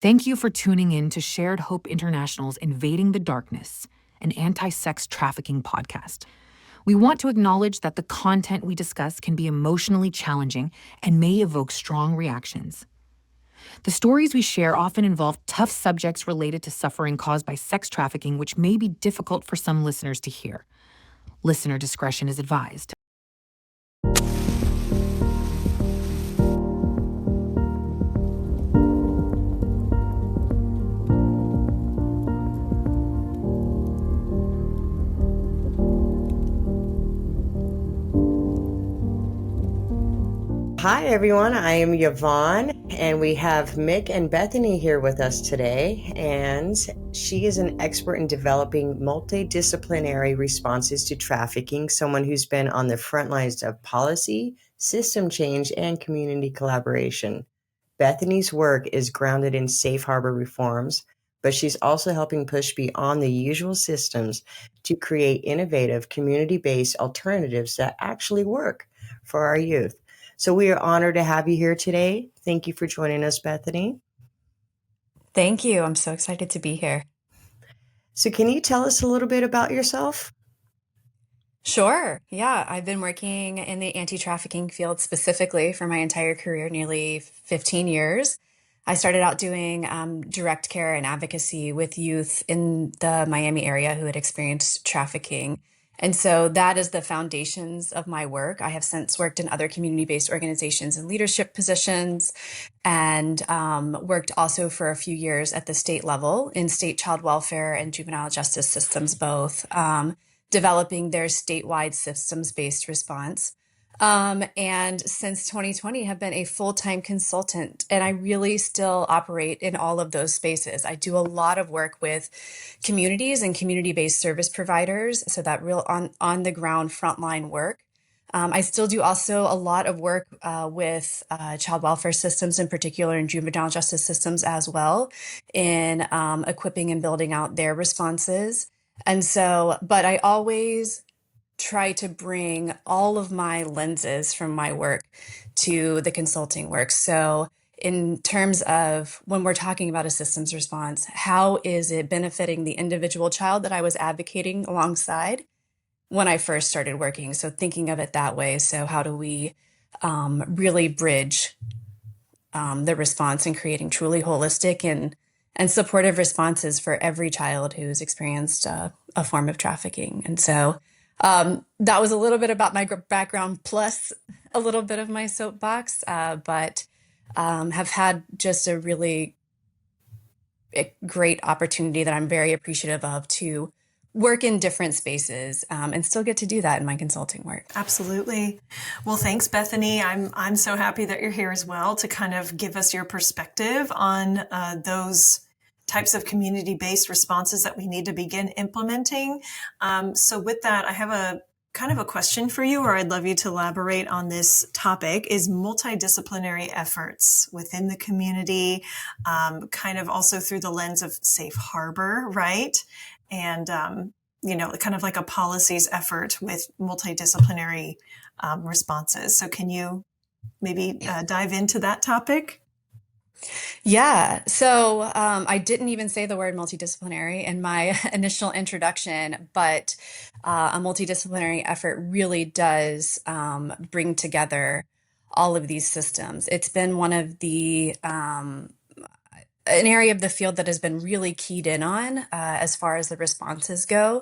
Thank you for tuning in to Shared Hope International's Invading the Darkness, an anti-sex trafficking podcast. We want to acknowledge that the content we discuss can be emotionally challenging and may evoke strong reactions. The stories we share often involve tough subjects related to suffering caused by sex trafficking, which may be difficult for some listeners to hear. Listener discretion is advised. Hi, everyone. I am Yvonne, and we have Mick and Bethany here with us today. And she is an expert in developing multidisciplinary responses to trafficking, someone who's been on the front lines of policy, system change, and community collaboration. Bethany's work is grounded in safe harbor reforms, but she's also helping push beyond the usual systems to create innovative, community-based alternatives that actually work for our youth. So we are honored to have you here today. Thank you for joining us, Bethany. Thank you. I'm so excited to be here. So can you tell us a little bit about yourself? Sure. Yeah, I've been working in the anti-trafficking field specifically for my entire career, nearly 15 years. I started out doing direct care and advocacy with youth in the Miami area who had experienced trafficking. And so that is the foundations of my work. I have since worked in other community-based organizations in leadership positions and worked also for a few years at the state level in state child welfare and juvenile justice systems both, developing their statewide systems-based response. And since 2020 have been a full-time consultant, and I really still operate in all of those spaces. I do a lot of work with communities and community-based service providers, so that real on the ground frontline work. I still do also a lot of work with child welfare systems, in particular, and juvenile justice systems as well, in equipping and building out their responses. And so, but I always try to bring all of my lenses from my work to the consulting work. So in terms of when we're talking about a systems response, how is it benefiting the individual child that I was advocating alongside when I first started working? So thinking of it that way. So how do we really bridge the response and creating truly holistic and supportive responses for every child who's experienced a form of trafficking? And so that was a little bit about my background plus a little bit of my soapbox, but have had just a really great opportunity that I'm very appreciative of to work in different spaces and still get to do that in my consulting work. Absolutely. Well, thanks, Bethany. I'm so happy that you're here as well to kind of give us your perspective on those types of community-based responses that we need to begin implementing. So with that, I have a kind of a question for you, or I'd love you to elaborate on this topic, is multidisciplinary efforts within the community, kind of also through the lens of safe harbor, right? And, kind of like a policies effort with multidisciplinary responses. So can you maybe dive into that topic? Yeah. So I didn't even say the word multidisciplinary in my initial introduction, but a multidisciplinary effort really does bring together all of these systems. It's been one of the an area of the field that has been really keyed in on as far as the responses go.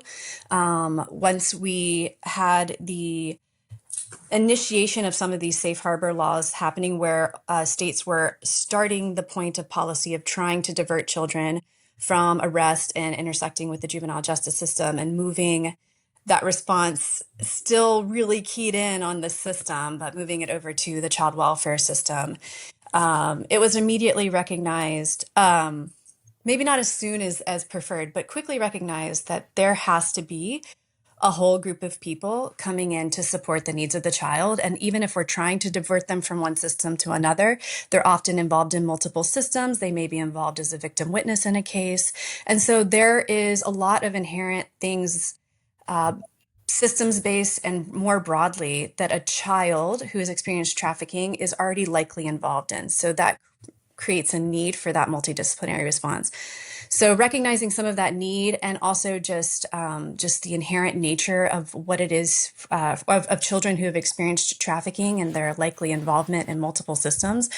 Once we had the initiation of some of these safe harbor laws happening where states were starting the point of policy of trying to divert children from arrest and intersecting with the juvenile justice system and moving that response still really keyed in on the system, but moving it over to the child welfare system. It was immediately recognized, maybe not as soon as preferred, but quickly recognized that there has to be a whole group of people coming in to support the needs of the child. And even if we're trying to divert them from one system to another, they're often involved in multiple systems. They may be involved as a victim witness in a case. And so there is a lot of inherent things, systems-based and more broadly, that a child who has experienced trafficking is already likely involved in. So that creates a need for that multidisciplinary response. So recognizing some of that need, and also just the inherent nature of what it is of children who have experienced trafficking and their likely involvement in multiple systems,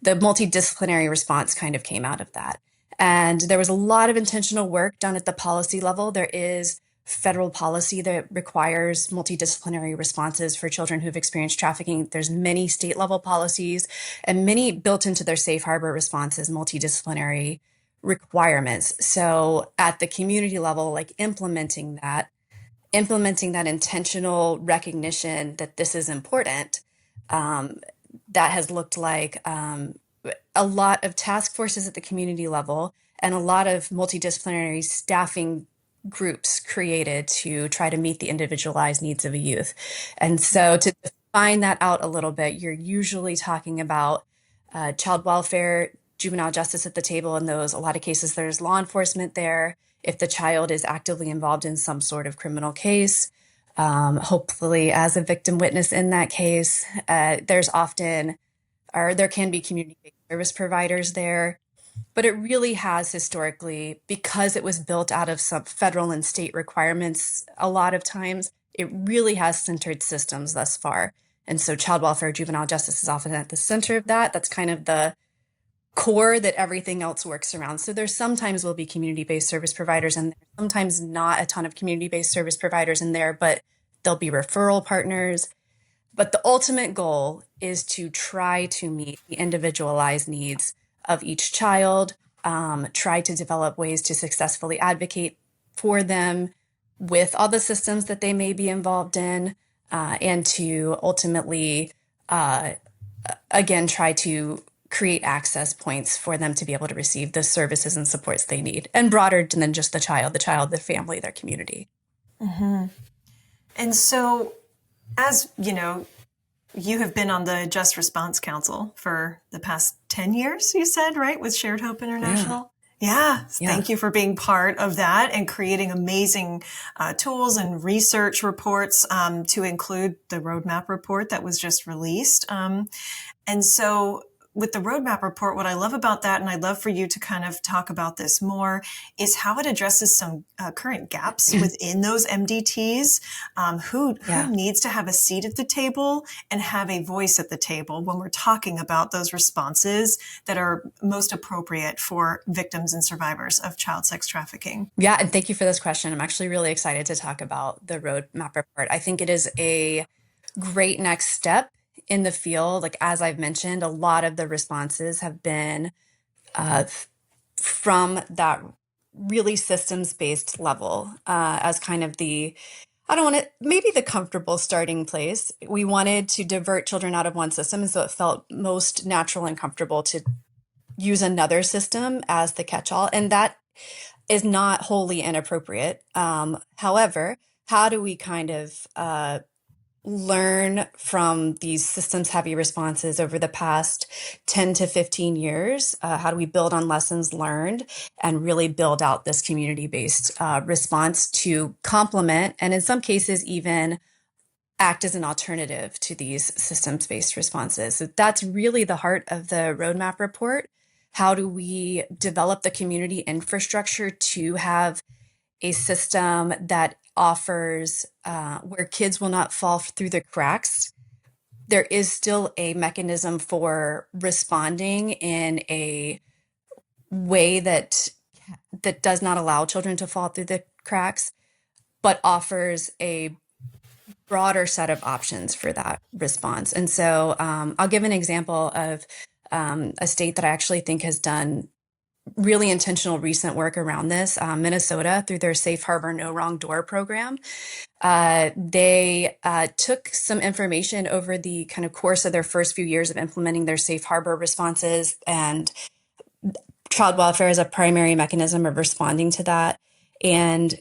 the multidisciplinary response kind of came out of that. And there was a lot of intentional work done at the policy level. There is federal policy that requires multidisciplinary responses for children who've experienced trafficking. There's many state level policies, and many built into their safe harbor responses, multidisciplinary requirements. So at the community level, like implementing that intentional recognition that this is important, that has looked like a lot of task forces at the community level and a lot of multidisciplinary staffing groups created to try to meet the individualized needs of a youth. And so to define that out a little bit, you're usually talking about child welfare, juvenile justice at the table. In those, a lot of cases, there's law enforcement there. If the child is actively involved in some sort of criminal case, hopefully as a victim witness in that case, there can be community-based service providers there. But it really has historically, because it was built out of some federal and state requirements, a lot of times, it really has centered systems thus far. And so child welfare, juvenile justice is often at the center of that. That's kind of the core that everything else works around. So there sometimes will be community-based service providers in there, sometimes not a ton of community-based service providers in there, but there'll be referral partners. But the ultimate goal is to try to meet the individualized needs of each child, try to develop ways to successfully advocate for them with all the systems that they may be involved in, and to ultimately, again, try to create access points for them to be able to receive the services and supports they need, and broader than just the child, the family, their community. Mm-hmm. And so, as you know, you have been on the Just Response Council for the past 10 years, you said, right? With Shared Hope International? Yeah. Thank you for being part of that and creating amazing tools and research reports to include the roadmap report that was just released. And so with the roadmap report, what I love about that, and I'd love for you to kind of talk about this more, is how it addresses some current gaps within those MDTs. Who needs to have a seat at the table and have a voice at the table when we're talking about those responses that are most appropriate for victims and survivors of child sex trafficking? Yeah, and thank you for this question. I'm actually really excited to talk about the roadmap report. I think it is a great next step in the field. Like, as I've mentioned, a lot of the responses have been from that really systems-based level as kind of maybe the comfortable starting place. We wanted to divert children out of one system, and so it felt most natural and comfortable to use another system as the catch-all. And that is not wholly inappropriate. However, how do we kind of learn from these systems heavy responses over the past 10 to 15 years? How do we build on lessons learned and really build out this community-based response to complement, and in some cases even act as an alternative to these systems-based responses? So that's really the heart of the roadmap report. How do we develop the community infrastructure to have a system that offers where kids will not fall through the cracks? There is still a mechanism for responding in a way that does not allow children to fall through the cracks, but offers a broader set of options for that response. And so I'll give an example of a state that I actually think has done really intentional recent work around this. Minnesota, through their Safe Harbor No Wrong Door program, they took some information over the kind of course of their first few years of implementing their Safe Harbor responses, and child welfare as a primary mechanism of responding to that, and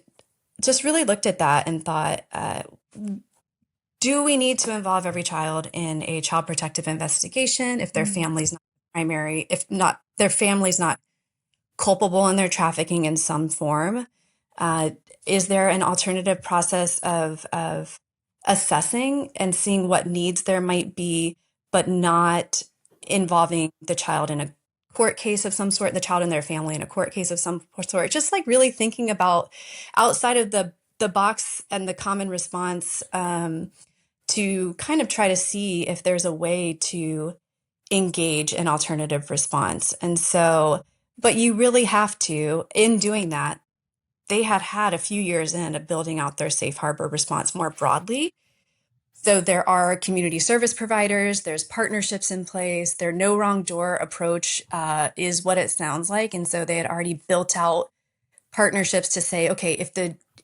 just really looked at that and thought, do we need to involve every child in a child protective investigation if their family's not primary, if not their family's not culpable in their trafficking in some form? Is there an alternative process of assessing and seeing what needs there might be, but not involving the child in a court case of some sort, the child and their family in a court case of some sort, just like really thinking about outside of the box and the common response, to kind of try to see if there's a way to engage an alternative response. And so, but you really have to, in doing that, they had a few years in of building out their safe harbor response more broadly. So there are community service providers, there's partnerships in place, their no wrong door approach is what it sounds like. And so they had already built out partnerships to say, okay,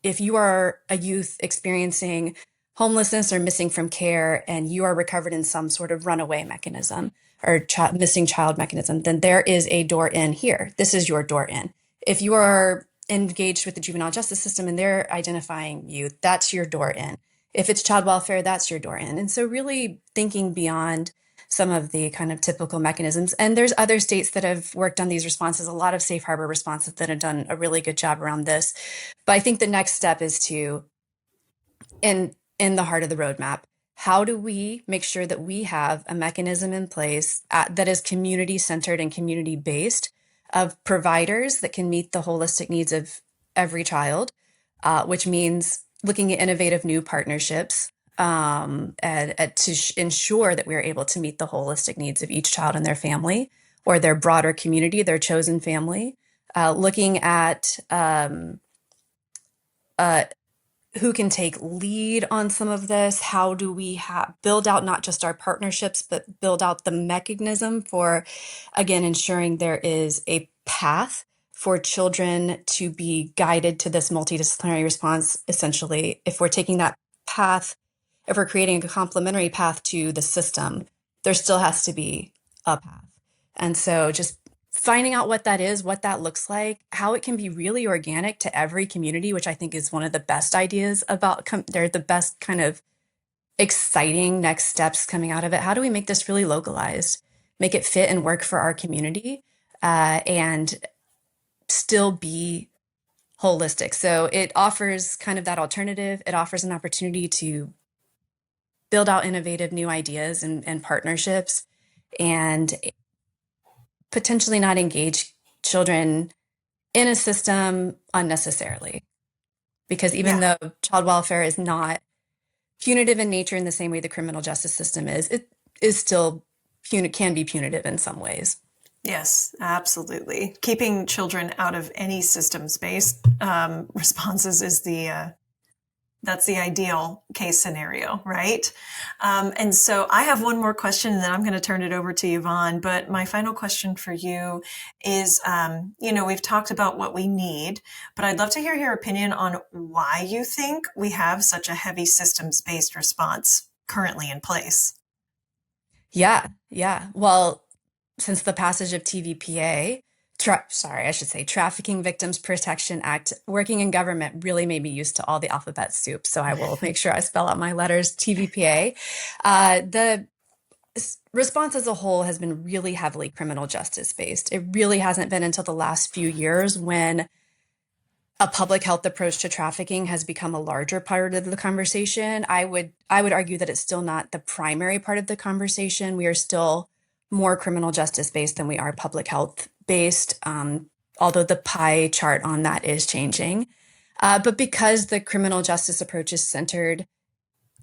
if you are a youth experiencing homelessness or missing from care and you are recovered in some sort of runaway mechanism or missing child mechanism, then there is a door in here. This is your door in. If you are engaged with the juvenile justice system and they're identifying you, that's your door in. If it's child welfare, that's your door in. And so really thinking beyond some of the kind of typical mechanisms. And there's other states that have worked on these responses, a lot of safe harbor responses that have done a really good job around this. But I think the next step is to, in the heart of the roadmap, how do we make sure that we have a mechanism in place that is community-centered and community-based of providers that can meet the holistic needs of every child, which means looking at innovative new partnerships and to ensure that we're able to meet the holistic needs of each child and their family or their broader community, their chosen family, looking at who can take lead on some of this? How do we build out not just our partnerships, but build out the mechanism for, again, ensuring there is a path for children to be guided to this multidisciplinary response? Essentially, if we're taking that path, if we're creating a complementary path to the system, there still has to be a path. And so just finding out what that is, what that looks like, how it can be really organic to every community, which I think is one of the best ideas about, they're the best kind of exciting next steps coming out of it. How do we make this really localized, make it fit and work for our community, and still be holistic? So it offers kind of that alternative. It offers an opportunity to build out innovative new ideas and partnerships, and potentially not engage children in a system unnecessarily. Because even though child welfare is not punitive in nature in the same way the criminal justice system is, it is still can be punitive in some ways. Yes, absolutely. Keeping children out of any systems-based responses is that's the ideal case scenario, right? And so I have one more question, and then I'm going to turn it over to Yvonne. But my final question for you is, we've talked about what we need, but I'd love to hear your opinion on why you think we have such a heavy systems-based response currently in place. Yeah. Well, since the passage of TVPA, Trafficking Victims Protection Act, working in government really made me used to all the alphabet soup. So I will make sure I spell out my letters. TVPA. The response as a whole has been really heavily criminal justice based. It really hasn't been until the last few years when a public health approach to trafficking has become a larger part of the conversation. I would argue that it's still not the primary part of the conversation. We are still more criminal justice based than we are public health based, although the pie chart on that is changing. But because the criminal justice approach is centered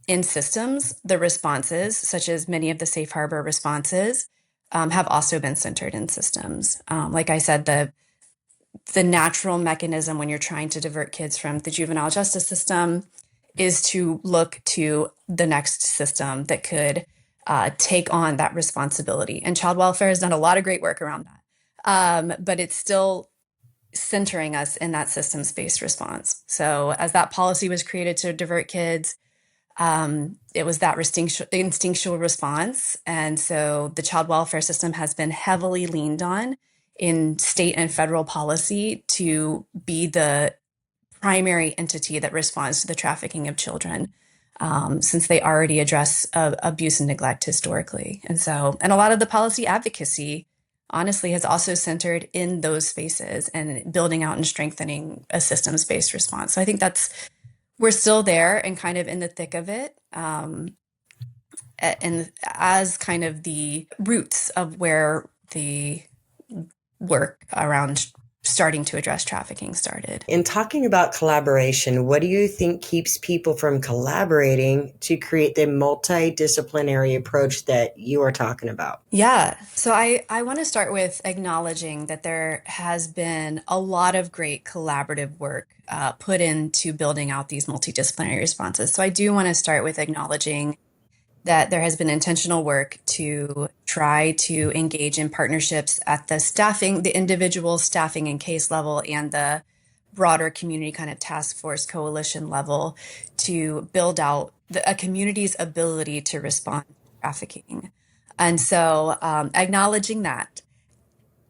in systems, the responses, such as many of the safe harbor responses, have also been centered in systems. Like I said, the natural mechanism when you're trying to divert kids from the juvenile justice system is to look to the next system that could take on that responsibility. And child welfare has done a lot of great work around that. But it's still centering us in that systems-based response. So as that policy was created to divert kids, it was that instinctual response. And so the child welfare system has been heavily leaned on in state and federal policy to be the primary entity that responds to the trafficking of children, since they already address abuse and neglect historically. And a lot of the policy advocacy, honestly, has also centered in those spaces and building out and strengthening a systems-based response. So I think we're still there and kind of in the thick of it, and as kind of the roots of where the work around starting to address trafficking started. In talking about collaboration, what do you think keeps people from collaborating to create the multidisciplinary approach that you are talking about? Yeah. So I want to start with acknowledging that there has been a lot of great collaborative work put into building out these multidisciplinary responses. So I do want to start with acknowledging that there has been intentional work to try to engage in partnerships at the individual staffing and case level and the broader community kind of task force coalition level to build out a community's ability to respond to trafficking. And so acknowledging that.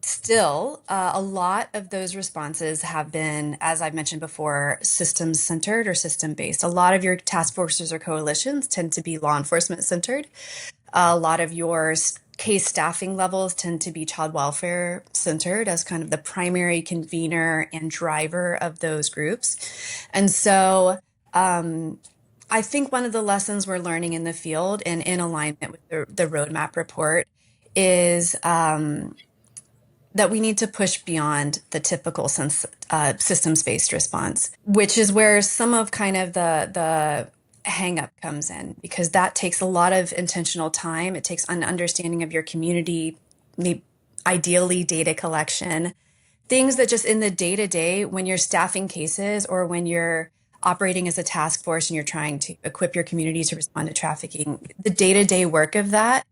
Still, a lot of those responses have been, as I've mentioned before, systems centered or system based. A lot of your task forces or coalitions tend to be law enforcement centered. A lot of your case staffing levels tend to be child welfare centered as kind of the primary convener and driver of those groups. And so I think one of the lessons we're learning in the field and in alignment with the roadmap report is that we need to push beyond the typical systems-based response, which is where some of kind of the hang up comes in, because that takes a lot of intentional time. It takes an understanding of your community, ideally data collection, things that just in the day-to-day, when you're staffing cases or when you're operating as a task force and you're trying to equip your community to respond to trafficking, the day-to-day work of that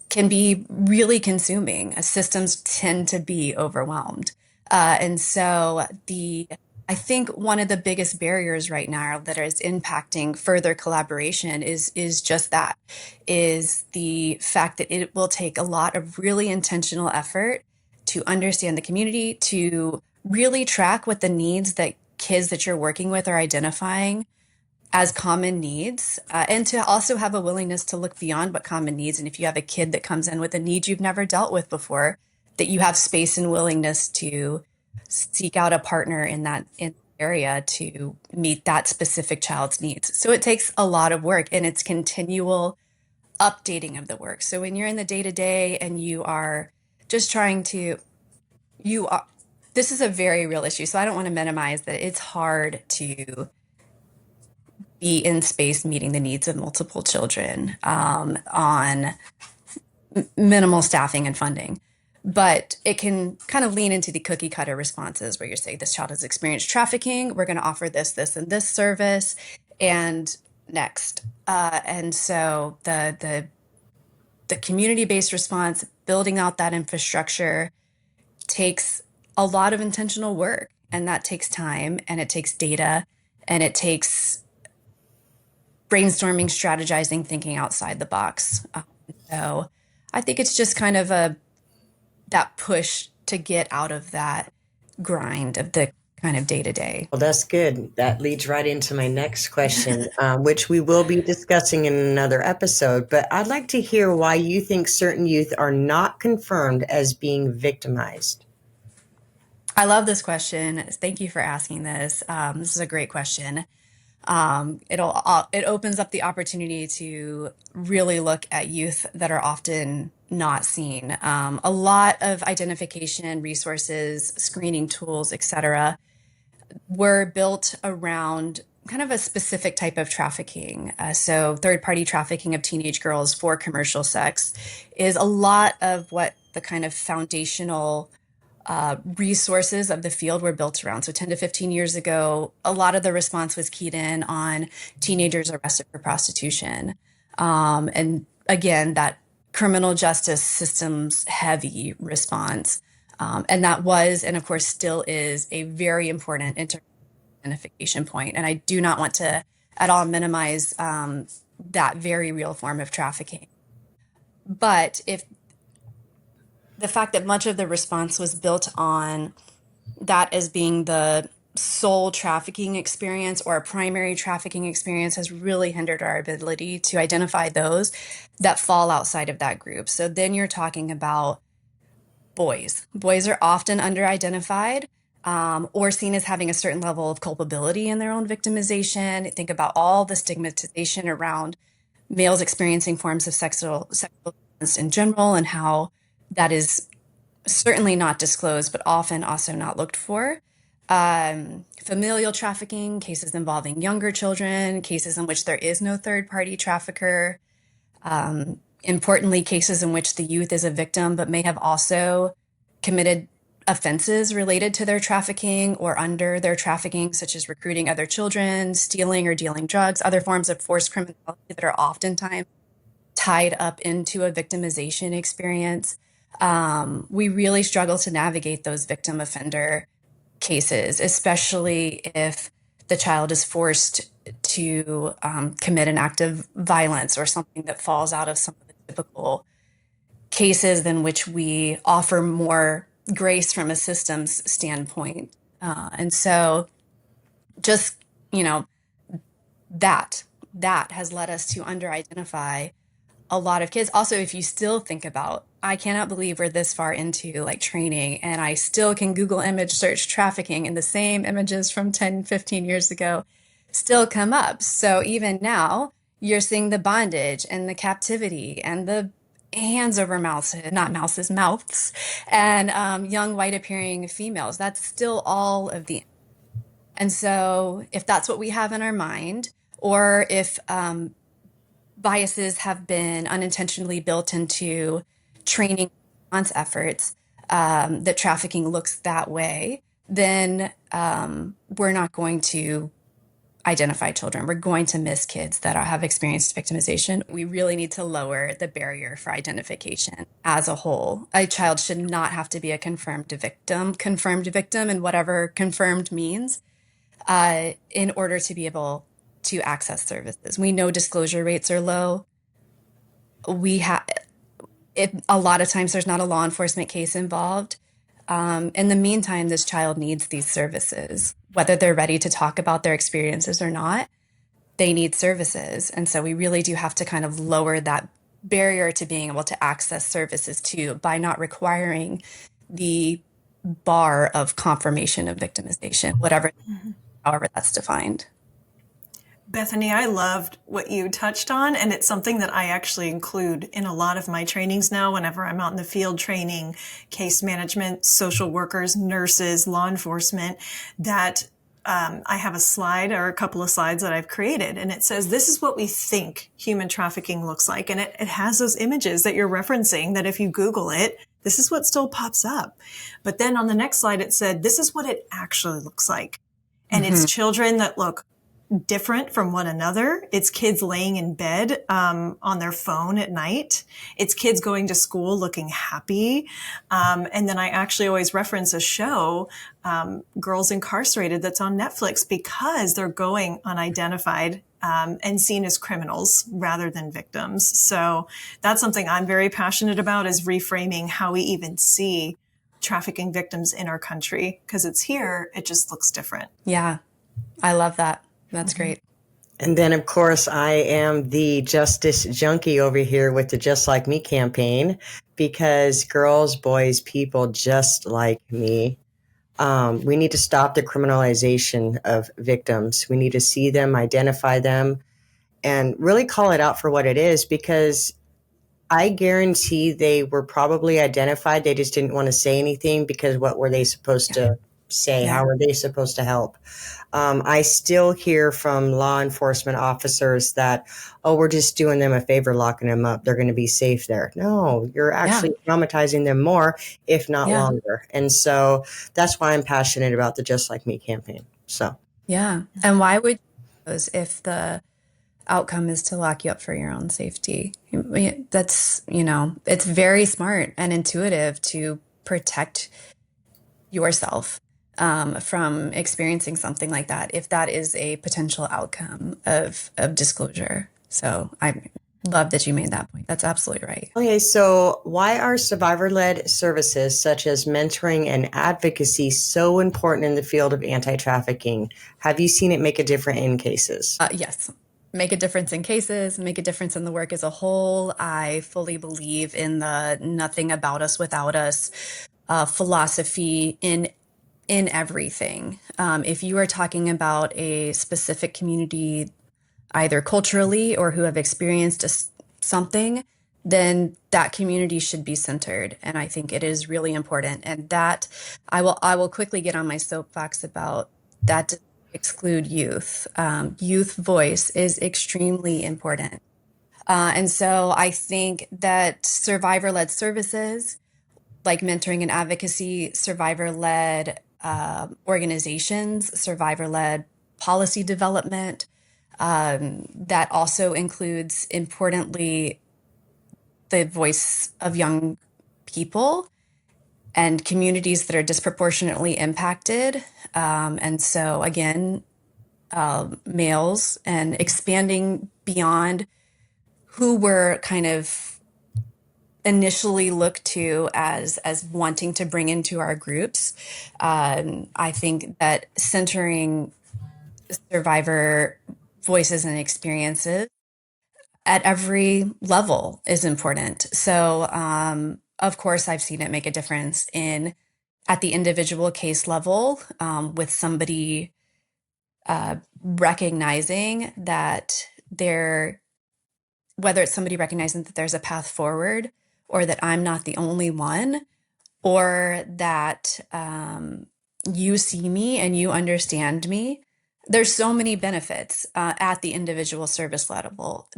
can be really consuming. Systems tend to be overwhelmed. And so I think one of the biggest barriers right now that is impacting further collaboration is just that, is the fact that it will take a lot of really intentional effort to understand the community, to really track what the needs that kids that you're working with are identifying as common needs, and to also have a willingness to look beyond what common needs. And if you have a kid that comes in with a need you've never dealt with before, that you have space and willingness to seek out a partner in that area to meet that specific child's needs. So it takes a lot of work, and it's continual updating of the work. So when you're in the day-to-day and you are just trying to, this is a very real issue. So I don't want to minimize that it's hard to be in space meeting the needs of multiple children on minimal staffing and funding. But it can kind of lean into the cookie cutter responses where you say, this child has experienced trafficking, we're going to offer this, this, and this service, and next. And so the community-based response, building out that infrastructure, takes a lot of intentional work, and that takes time, and it takes data, and it takes brainstorming, strategizing, thinking outside the box. So I think it's just kind of that push to get out of that grind of the kind of day-to-day. Well, that's good. That leads right into my next question, which we will be discussing in another episode. But I'd like to hear why you think certain youth are not confirmed as being victimized. I love this question. Thank you for asking this. This is a great question. It opens up the opportunity to really look at youth that are often not seen. A lot of identification resources, screening tools, etc., were built around kind of a specific type of trafficking. So third-party trafficking of teenage girls for commercial sex is a lot of what the kind of foundational resources of the field were built around. So 10 to 15 years ago, a lot of the response was keyed in on teenagers arrested for prostitution. And again, that criminal justice systems heavy response. And that was, and of course still is, a very important identification point. And I do not want to at all minimize that very real form of trafficking. But if the fact that much of the response was built on that as being the sole trafficking experience or a primary trafficking experience has really hindered our ability to identify those that fall outside of that group. So then you're talking about boys. Boys are often under-identified or seen as having a certain level of culpability in their own victimization. Think about all the stigmatization around males experiencing forms of sexual violence in general and how that is certainly not disclosed, but often also not looked for. Familial trafficking, cases involving younger children, cases in which there is no third-party trafficker. Importantly, cases in which the youth is a victim, but may have also committed offenses related to their trafficking or under their trafficking, such as recruiting other children, stealing or dealing drugs, other forms of forced criminality that are oftentimes tied up into a victimization experience. We really struggle to navigate those victim offender cases, especially if the child is forced to commit an act of violence or something that falls out of some of the typical cases in which we offer more grace from a systems standpoint. And so just, that has led us to under-identify a lot of kids. Also, if you still think about, I cannot believe we're this far into like training and I still can Google image search trafficking and the same images from 10, 15 years ago still come up. So even now you're seeing the bondage and the captivity and the hands over mouths, not mouses, mouths, and young white appearing females. That's still all of the. And so if that's what we have in our mind, or if biases have been unintentionally built into training response efforts, that trafficking looks that way, then we're not going to identify children. We're going to miss kids that have experienced victimization. We really need to lower the barrier for identification as a whole. A child should not have to be a confirmed victim in whatever confirmed means, in order to be able to access services. We know disclosure rates are low. A lot of times there's not a law enforcement case involved. In the meantime, this child needs these services, whether they're ready to talk about their experiences or not. They need services. And so we really do have to kind of lower that barrier to being able to access services too, by not requiring the bar of confirmation of victimization, however that's defined. Bethany, I loved what you touched on, and it's something that I actually include in a lot of my trainings now whenever I'm out in the field training case management, social workers, nurses, law enforcement, that I have a slide or a couple of slides that I've created, and it says, this is what we think human trafficking looks like. And it has those images that you're referencing that if you Google it, this is what still pops up. But then on the next slide, it said, this is what it actually looks like. And it's children that look different from one another. It's kids laying in bed on their phone at night. It's kids going to school looking happy. And then I actually always reference a show, Girls Incarcerated, that's on Netflix, because they're going unidentified and seen as criminals rather than victims. So that's something I'm very passionate about, is reframing how we even see trafficking victims in our country, because it's here, it just looks different. Yeah, I love that. That's great. And then, of course, I am the justice junkie over here with the Just Like Me campaign, because girls, boys, people just like me, we need to stop the criminalization of victims. We need to see them, identify them, and really call it out for what it is, because I guarantee they were probably identified. They just didn't want to say anything, because what were they supposed to say? Yeah. How were they supposed to help? I still hear from law enforcement officers that, oh, we're just doing them a favor, locking them up. They're going to be safe there. No, you're actually traumatizing them more, if not longer. And so that's why I'm passionate about the Just Like Me campaign. So, yeah. And why would you, if the outcome is to lock you up for your own safety? That's, it's very smart and intuitive to protect yourself from experiencing something like that, if that is a potential outcome of disclosure. So I love that you made that point. That's absolutely right. Okay, so why are survivor-led services such as mentoring and advocacy so important in the field of anti-trafficking? Have you seen it make a difference in cases? Yes. Make a difference in cases, make a difference in the work as a whole. I fully believe in the nothing about us without us philosophy in everything. If you are talking about a specific community, either culturally or who have experienced something, then that community should be centered. And I think it is really important. And that I will quickly get on my soapbox about that to exclude youth. Youth voice is extremely important. And so I think that survivor-led services like mentoring and advocacy, survivor-led organizations, survivor-led policy development, that also includes, importantly, the voice of young people and communities that are disproportionately impacted. And so, again, males, and expanding beyond who were kind of initially looked to as wanting to bring into our groups. I think that centering survivor voices and experiences at every level is important. So, of course, I've seen it make a difference at the individual case level, with somebody recognizing that whether it's somebody recognizing that there's a path forward, or that I'm not the only one, or that you see me and you understand me. There's so many benefits at the individual service level.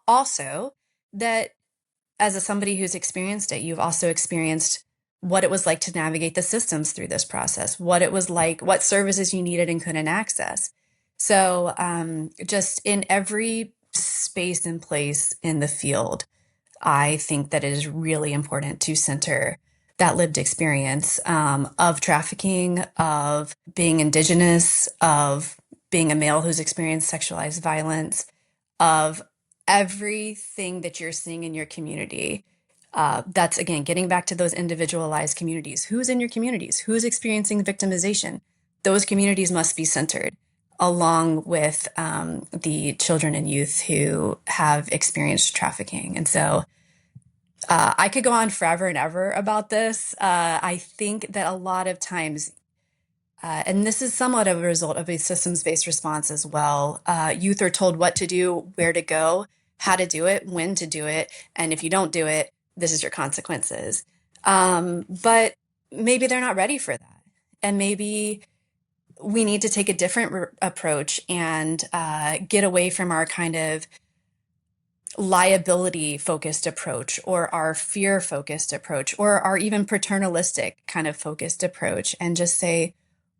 Also that as somebody who's experienced it, you've also experienced what it was like to navigate the systems through this process, what it was like, what services you needed and couldn't access. So just in every space and place in the field, I think that it is really important to center that lived experience of trafficking, of being Indigenous, of being a male who's experienced sexualized violence, of everything that you're seeing in your community. That's, again, getting back to those individualized communities. Who's in your communities? Who's experiencing victimization? Those communities must be centered, along with the children and youth who have experienced trafficking. And so I could go on forever and ever about this. I think that a lot of times, and this is somewhat of a result of a systems-based response as well, youth are told what to do, where to go, how to do it, when to do it, and if you don't do it, this is your consequences. But maybe they're not ready for that. And maybe we need to take a different approach and get away from our kind of liability-focused approach, or our fear-focused approach, or our even paternalistic kind of focused approach, and just say,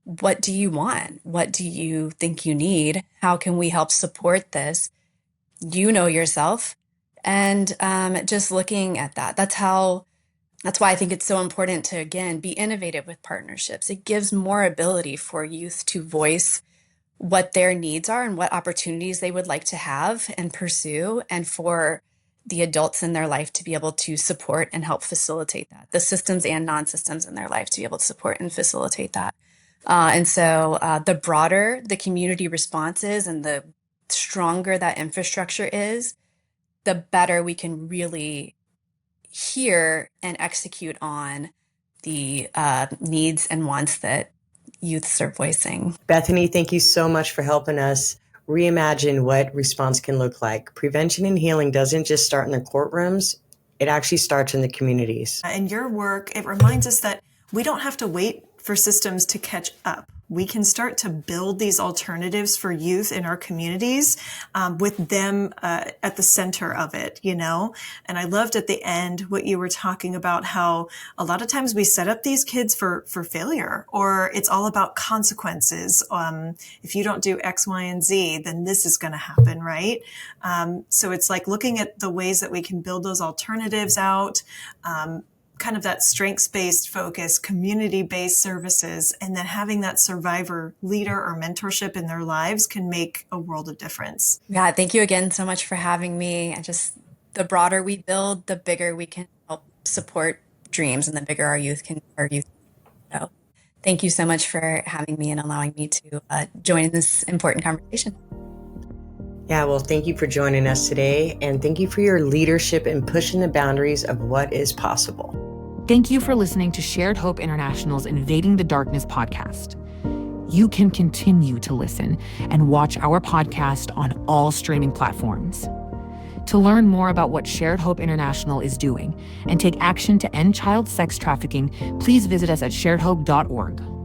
what do you want? What do you think you need? How can we help support this? You know yourself. And just looking at that, that's why I think it's so important to, again, be innovative with partnerships. It gives more ability for youth to voice what their needs are and what opportunities they would like to have and pursue, and for the adults in their life to be able to support and help facilitate that, the systems and non-systems in their life to be able to support and facilitate that. And so the broader the community response is, and the stronger that infrastructure is, the better we can really hear and execute on the needs and wants that youths are voicing. Bethany, thank you so much for helping us reimagine what response can look like. Prevention and healing doesn't just start in the courtrooms. It actually starts in the communities. In your work, it reminds us that we don't have to wait for systems to catch up. We can start to build these alternatives for youth in our communities with them at the center of it, you know? And I loved at the end what you were talking about, how a lot of times we set up these kids for failure, or it's all about consequences. If you don't do X, Y, and Z, then this is going to happen, right? So it's like looking at the ways that we can build those alternatives out, kind of that strengths-based focus, community-based services, and then having that survivor leader or mentorship in their lives can make a world of difference. Yeah, thank you again so much for having me. And just the broader we build, the bigger we can help support dreams, and the bigger our youth can. So thank you so much for having me and allowing me to join in this important conversation. Yeah, well, thank you for joining us today, and thank you for your leadership in pushing the boundaries of what is possible. Thank you for listening to Shared Hope International's Invading the Darkness podcast. You can continue to listen and watch our podcast on all streaming platforms. To learn more about what Shared Hope International is doing and take action to end child sex trafficking, please visit us at sharedhope.org.